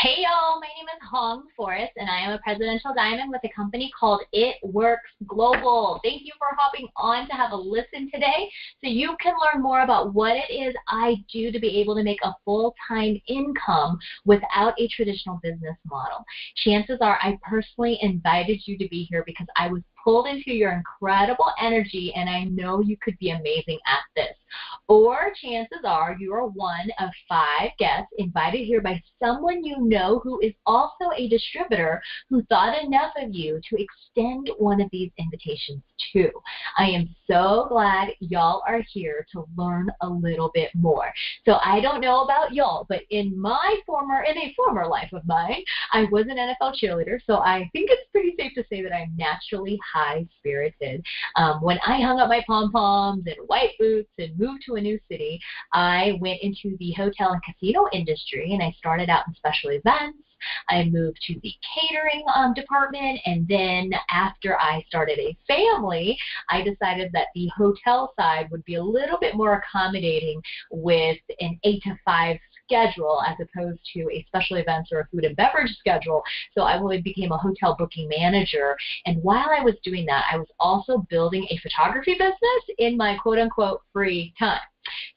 Hey y'all, my name is Hong Forrest and I am a presidential diamond with a company called It Works Global. Thank you for hopping on to have a listen today so you can learn more about what it is I do to be able to make a full-time income without a traditional business model. Chances are I personally invited you to be here because I was pulled into your incredible energy and I know you could be amazing at this. Or chances are you are one of 5 guests invited here by someone you know who is also a distributor who thought enough of you to extend one of these invitations to. I am so glad y'all are here to learn a little bit more. So I don't know about y'all, but in a former life of mine, I was an NFL cheerleader, so I think it's pretty safe to say that I'm naturally high-spirited. When I hung up my pom-poms and white boots and moved to a new city, I went into the hotel and casino industry, and I started out in special events. I moved to the catering department, and then after I started a family, I decided that the hotel side would be a little bit more accommodating with an 8 to 5 schedule as opposed to a special events or a food and beverage schedule. So I became a hotel booking manager. And while I was doing that, I was also building a photography business in my quote-unquote free time.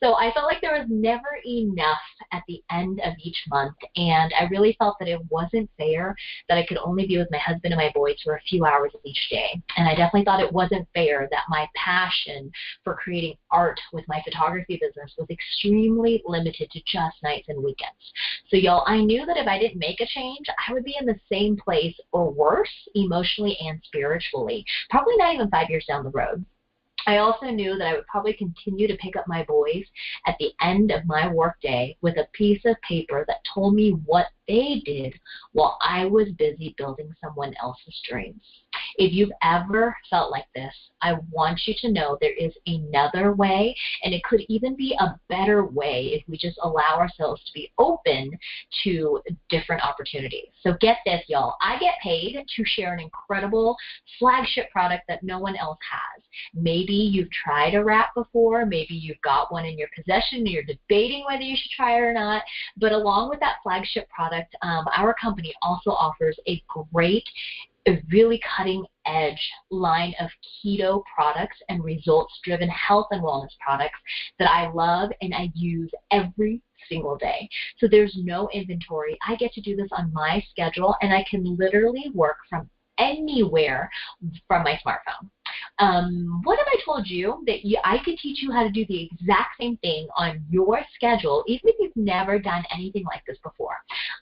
So I felt like there was never enough at the end of each month, and I really felt that it wasn't fair that I could only be with my husband and my boys for a few hours of each day. And I definitely thought it wasn't fair that my passion for creating art with my photography business was extremely limited to just nights and weekends. So y'all, I knew that if I didn't make a change, I would be in the same place or worse emotionally and spiritually, probably not even 5 years down the road. I also knew that I would probably continue to pick up my boys at the end of my workday with a piece of paper that told me what they did while I was busy building someone else's dreams. If you've ever felt like this, I want you to know there is another way, and it could even be a better way if we just allow ourselves to be open to different opportunities. So get this, y'all. I get paid to share an incredible flagship product that no one else has. Maybe you've tried a wrap before. Maybe you've got one in your possession and you're debating whether you should try it or not. But along with that flagship product, our company also offers a really cutting-edge line of keto products and results-driven health and wellness products that I love and I use every single day. So there's no inventory. I get to do this on my schedule, and I can literally work from anywhere from my smartphone. What if I told you that I could teach you how to do the exact same thing on your schedule, even if you've never done anything like this before?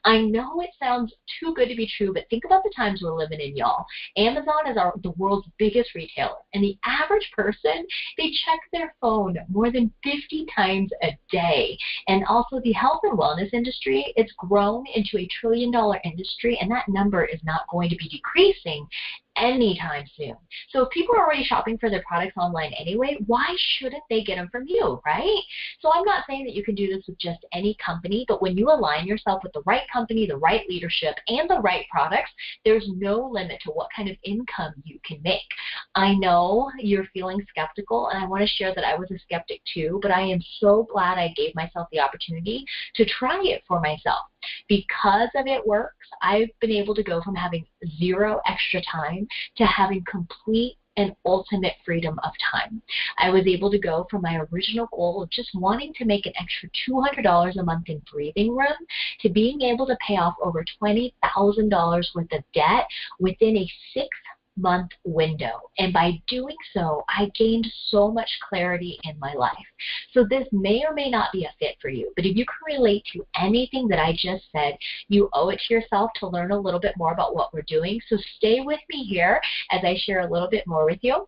I know it sounds too good to be true, but think about the times we're living in, y'all. Amazon is the world's biggest retailer, and the average person, they check their phone more than 50 times a day. And also the health and wellness industry, it's grown into a $1 trillion industry, and that number is not going to be decreasing anytime soon. So if people are already shopping for their products online anyway, why shouldn't they get them from you, right? So I'm not saying that you can do this with just any company, but when you align yourself with the right company, the right leadership, and the right products, there's no limit to what kind of income you can make. I know you're feeling skeptical, and I want to share that I was a skeptic too, but I am so glad I gave myself the opportunity to try it for myself. Because of It Works, I've been able to go from having 0 extra time to having complete and ultimate freedom of time. I was able to go from my original goal of just wanting to make an extra $200 a month in breathing room to being able to pay off over $20,000 worth of debt within a 6-month window. And by doing so, I gained so much clarity in my life. So this may or may not be a fit for you, but if you can relate to anything that I just said, you owe it to yourself to learn a little bit more about what we're doing. So stay with me here as I share a little bit more with you,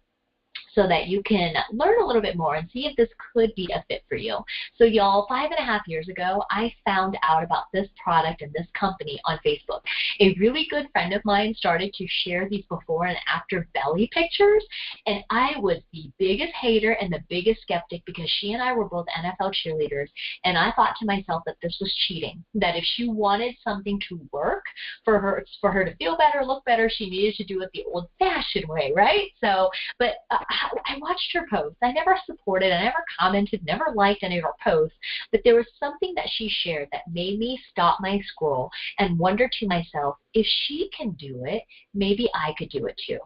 so that you can learn a little bit more and see if this could be a fit for you. So y'all, 5.5 years ago, I found out about this product and this company on Facebook. A really good friend of mine started to share these before and after belly pictures, and I was the biggest hater and the biggest skeptic because she and I were both NFL cheerleaders, and I thought to myself that this was cheating, that if she wanted something to work for her to feel better, look better, she needed to do it the old-fashioned way, right? So, but I watched her posts. I never supported, I never commented, never liked any of her posts, but there was something that she shared that made me stop my scroll and wonder to myself, if she can do it, maybe I could do it too.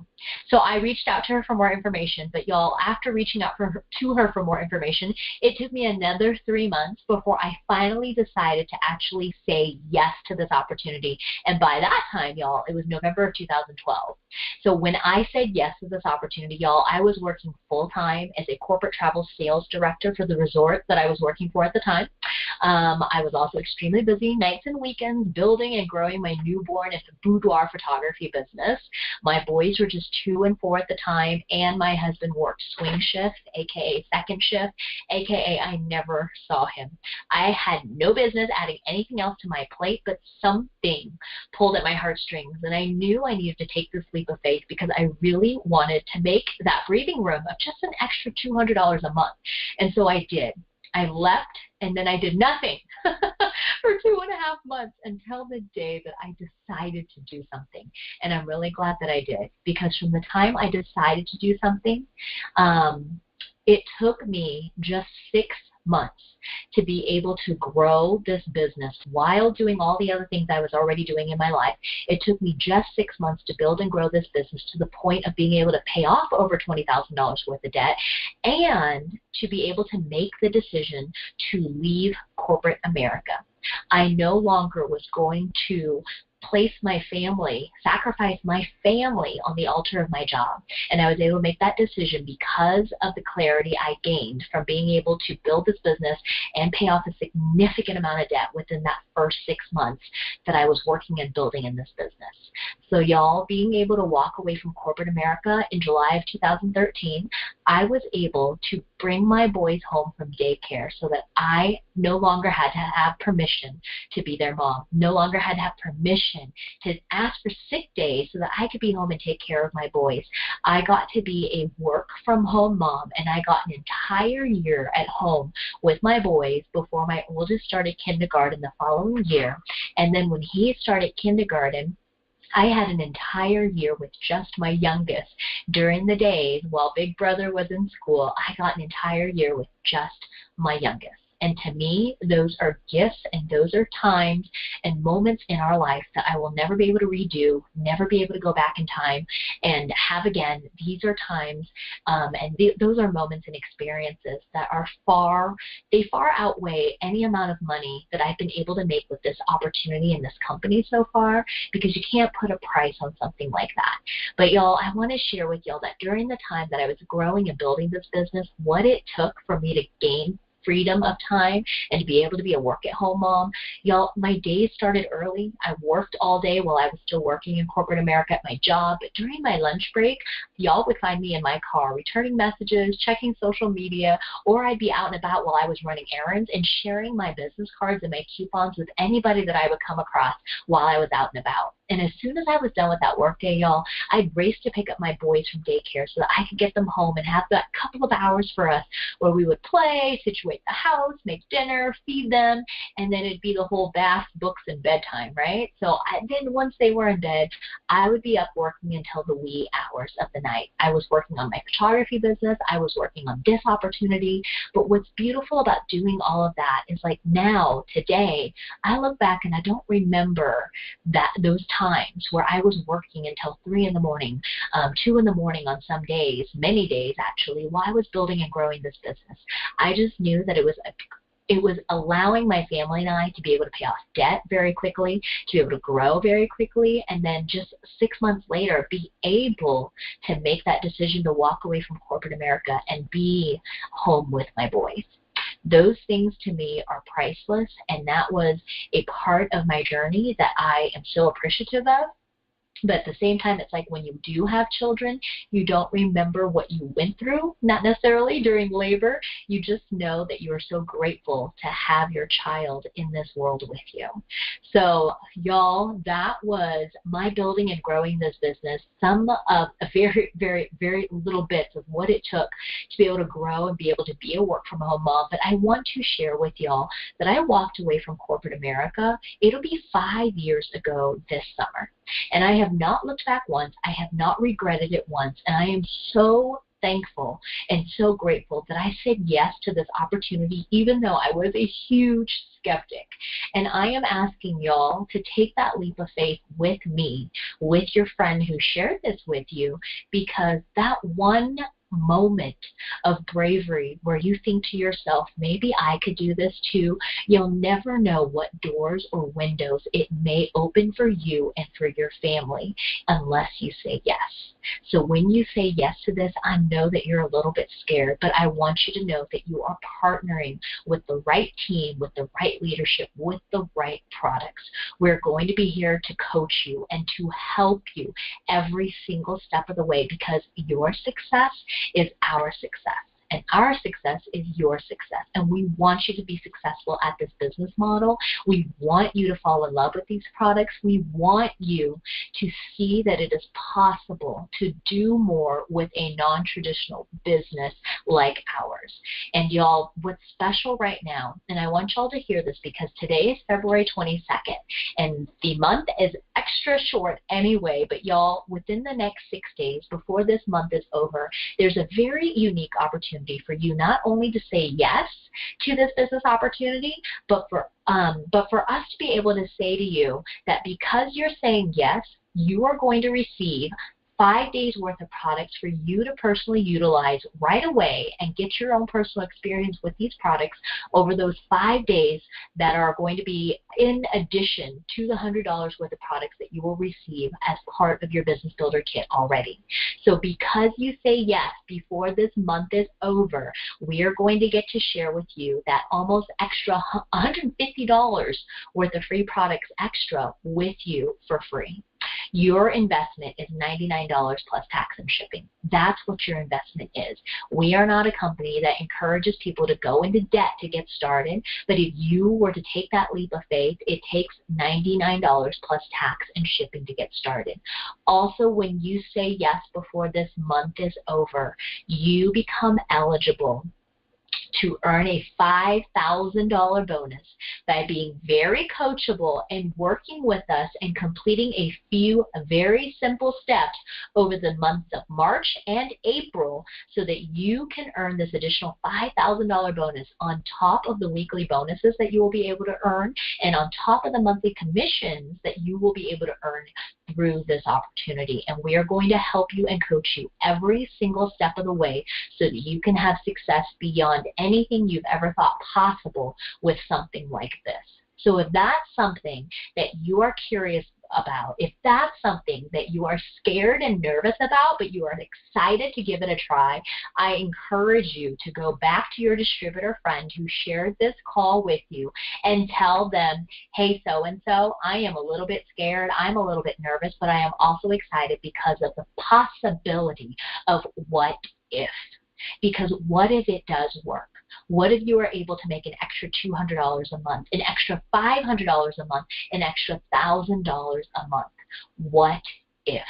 So I reached out to her for more information, but y'all, after reaching out to her for more information, it took me another 3 months before I finally decided to actually say yes to this opportunity. And by that time, y'all, it was November of 2012. So when I said yes to this opportunity, y'all, I was working full-time as a corporate travel sales director for the resort that I was working for at the time. I was also extremely busy nights and weekends building and growing my newborn and boudoir photography business. My boys were just 2 and 4 at the time, and my husband worked swing shift, aka second shift, aka I never saw him. I had no business adding anything else to my plate, but something pulled at my heartstrings, and I knew I needed to take this leap of faith because I really wanted to make that breathing room of just an extra $200 a month. And so I did. I left, and then I did nothing for 2.5 months until the day that I decided to do something. And I'm really glad that I did, because from the time I decided to do something, it took me just 6 months to be able to grow this business while doing all the other things I was already doing in my life. It took me just 6 months to build and grow this business to the point of being able to pay off over $20,000 worth of debt and to be able to make the decision to leave corporate America. I no longer was going to place my family, sacrifice my family on the altar of my job. And I was able to make that decision because of the clarity I gained from being able to build this business and pay off a significant amount of debt within that first 6 months that I was working and building in this business. So y'all, being able to walk away from corporate America in July of 2013, I was able to bring my boys home from daycare so that I no longer had to have permission to be their mom, no longer had to have permission to ask for sick days so that I could be home and take care of my boys. I got to be a work-from-home mom, and I got an entire year at home with my boys before my oldest started kindergarten the following year. And then when he started kindergarten, I had an entire year with just my youngest. During the days while Big Brother was in school, I got an entire year with just my youngest. And to me, those are gifts and those are times and moments in our life that I will never be able to redo, never be able to go back in time and have again. These are times those are moments and experiences that are far outweigh any amount of money that I've been able to make with this opportunity and this company so far, because you can't put a price on something like that. But y'all, I want to share with y'all that during the time that I was growing and building this business, what it took for me to gain freedom of time and to be able to be a work-at-home mom. Y'all, my days started early. I worked all day while I was still working in corporate America at my job, but during my lunch break, y'all would find me in my car returning messages, checking social media, or I'd be out and about while I was running errands and sharing my business cards and my coupons with anybody that I would come across while I was out and about. And as soon as I was done with that workday, y'all, I'd race to pick up my boys from daycare so that I could get them home and have that couple of hours for us where we would play, situate the house, make dinner, feed them, and then it'd be the whole bath, books, and bedtime, right? So then once they were in bed, I would be up working until the wee hours of the night. I was working on my photography business. I was working on this opportunity. But what's beautiful about doing all of that is, like, now, today, I look back and I don't remember those times where I was working until 3 in the morning, 2 in the morning on some days, many days actually, while I was building and growing this business. I just knew that it was allowing my family and I to be able to pay off debt very quickly, to be able to grow very quickly, and then just 6 months later be able to make that decision to walk away from corporate America and be home with my boys. Those things to me are priceless, and that was a part of my journey that I am so appreciative of. But at the same time, it's like when you do have children, you don't remember what you went through, not necessarily during labor. You just know that you are so grateful to have your child in this world with you. So, y'all, that was my building and growing this business, some of a very, very, very little bits of what it took to be able to grow and be able to be a work-from-home mom. But I want to share with y'all that I walked away from corporate America. It'll be 5 years ago this summer. And I have not looked back once. I have not regretted it once. And I am so thankful and so grateful that I said yes to this opportunity, even though I was a huge skeptic. And I am asking y'all to take that leap of faith with me, with your friend who shared this with you, because that one moment of bravery where you think to yourself, maybe I could do this too, you'll never know what doors or windows it may open for you and for your family unless you say yes. So when you say yes to this, I know that you're a little bit scared, but I want you to know that you are partnering with the right team, with the right leadership, with the right products. We're going to be here to coach you and to help you every single step of the way, because your success is our success, and our success is your success. And we want you to be successful at this business model. We want you to fall in love with these products. We want you to see that it is possible to do more with a non-traditional business like ours. And y'all, what's special right now, and I want y'all to hear this because today is February 22nd, and the month is extra short anyway, but y'all, within the next 6 days before this month is over, there's a very unique opportunity for you not only to say yes to this business opportunity, but for us to be able to say to you that because you're saying yes, you are going to receive 5 days worth of products for you to personally utilize right away and get your own personal experience with these products over those 5 days that are going to be in addition to the $100 worth of products that you will receive as part of your Business Builder Kit already. So because you say yes before this month is over, we are going to get to share with you that almost extra $150 worth of free products extra with you for free. Your investment is $99 plus tax and shipping. That's what your investment is. We are not a company that encourages people to go into debt to get started, but if you were to take that leap of faith, it takes $99 plus tax and shipping to get started. Also, when you say yes before this month is over, you become eligible to earn a $5,000 bonus by being very coachable and working with us and completing a few very simple steps over the months of March and April so that you can earn this additional $5,000 bonus on top of the weekly bonuses that you will be able to earn and on top of the monthly commissions that you will be able to earn through this opportunity. And we are going to help you and coach you every single step of the way so that you can have success beyond anything you've ever thought possible with something like this. So if that's something that you are curious about, if that's something that you are scared and nervous about, but you are excited to give it a try, I encourage you to go back to your distributor friend who shared this call with you and tell them, hey, so-and-so, I am a little bit scared, I'm a little bit nervous, but I am also excited because of the possibility of what if. Because what if it does work? What if you are able to make an extra $200 a month, an extra $500 a month, an extra $1,000 a month? What if?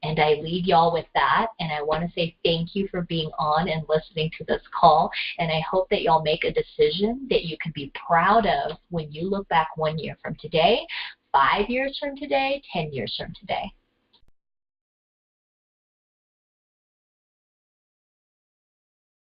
And I leave y'all with that, and I want to say thank you for being on and listening to this call, and I hope that y'all make a decision that you can be proud of when you look back 1 year from today, 5 years from today, 10 years from today.